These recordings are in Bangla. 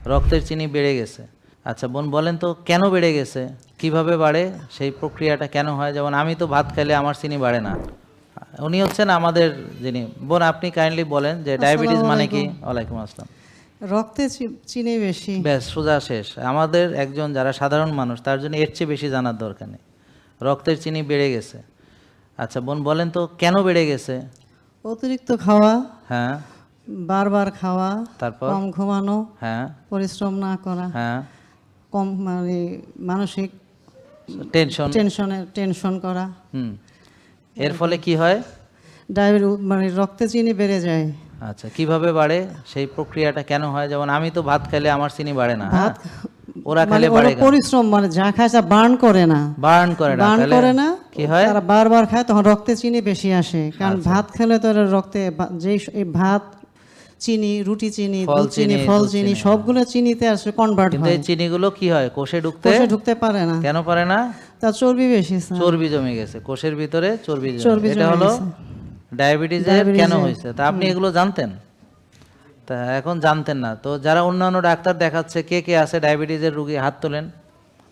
রক্তের চিনি বেড়ে গেছে। আচ্ছা বোন বলেন তো কেন বেড়ে গেছে, কিভাবে বাড়ে, সেই প্রক্রিয়াটা কেন হয়? যেমন আমি তো ভাত খেলে আমার চিনি বাড়ে না। উনি হচ্ছেন আমাদের যিনি বোন, আপনি কাইন্ডলি বলেন যে ডায়াবেটিস মানে কি? ওয়ালাইকুম আসসালাম। রক্তে চিনি বেশি। ব্যাস, সোজা শেষ। আমাদের একজন যারা সাধারণ মানুষ তার জন্য এর চেয়ে বেশি জানার দরকার নেই। রক্তের চিনি বেড়ে গেছে। আচ্ছা বোন বলেন তো কেন বেড়ে গেছে? অতিরিক্ত খাওয়া, হ্যাঁ, বারবার খাওয়া, তারপর? কম ঘুমানো, হ্যাঁ, পরিশ্রম না করা, হ্যাঁ, কম মানে মানসিক টেনশন করা। এর ফলে কি হয়? ডায়াবেটিস মানে রক্তে চিনি বেড়ে যায়। আচ্ছা, কিভাবে বাড়ে, সেই প্রক্রিয়াটা কেন হয়? যেমন আমি তো ভাত খেলে আমার চিনি বাড়ে না, ভাত ওরা মানে খেলে বাড়ে কেন? পরিশ্রম মানে যা খায় তা বার্ন করে না। বার্ন করে না, তাহলে করে না, কি হয়? তারা বারবার খায়, তখন রক্তে চিনি বেশি আসে। কারণ ভাত খেলে তো রক্তে যেই ভাত চিনি, রুটি চিনি, দুধ চিনি, ফল চিনি সবগুলো চিনিতে আসলে কনভার্ট কিন্তু হয়। এই চিনিগুলো কি হয়, কোষে ঢুকতে পারে না। কেন পারে না? তার চর্বি বেশি, চর্বি জমে গেছে কোষের ভিতরে, চর্বি এটা হলো ডায়াবেটিসের কেন হয়েছে। তা আপনি এগুলো জানতেন? তা এখন জানতেন না তো যারা অন্যান্য ডাক্তার দেখাচ্ছে, কে কে আছে ডায়াবেটিসের রুগী, হাত তোলেন।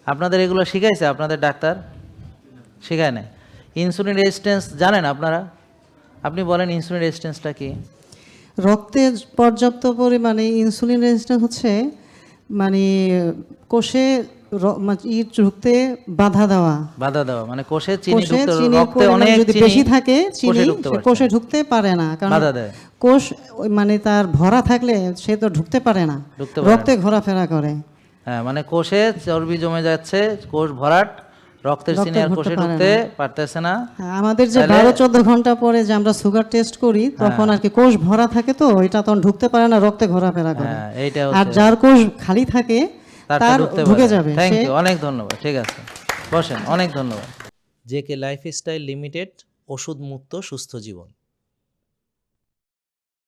আপনাদের এগুলো শিখাইছে আপনাদের ডাক্তার? শিখায় নাই। ইনসুলিন রেজিস্ট্যান্স জানেন আপনারা? আপনি বলেন ইনসুলিন রেজিস্ট্যান্সটা কি? রক্তে পর্যাপ্ত পরিমাণে ইনসুলিন রেজিস্ট্যান্স হচ্ছে মানে কোষে ঢুকতে বাধা দেওয়া মানে কোষে চিনি ঢুকতে, চিনির রক্তে পরিমাণ অনেক যদি চিনি বেশি থাকে, চিনি কোষে না। ঢুকতে পারে না, কারণ বাধা দেয়। কোষ মানে তার ভরা থাকলে সে তো ঢুকতে পারে না, রক্তে ঘোরাফেরা করে। হ্যাঁ, মানে কোষে চর্বি জমে যাচ্ছে, কোষ ভরাট, রক্তের চিনি আর কোষে ঢুকতে পারতেছে না। আমাদের যে 12-14 ঘন্টা পরে যে আমরা সুগার টেস্ট করি, তখন আর কি কোষ ভরা থাকে, তো এটা তখন ঢুকতে পারে না, রক্তে ঘোরাফেরা করে। আর যার কোষ খালি থাকে তার ঢুকে যাবে। থ্যাংক ইউ, অনেক ধন্যবাদ। ঠিক আছে, বসেন, অনেক ধন্যবাদ। জেকে লাইফস্টাইল লিমিটেড, ওষুধ মুক্ত সুস্থ জীবন।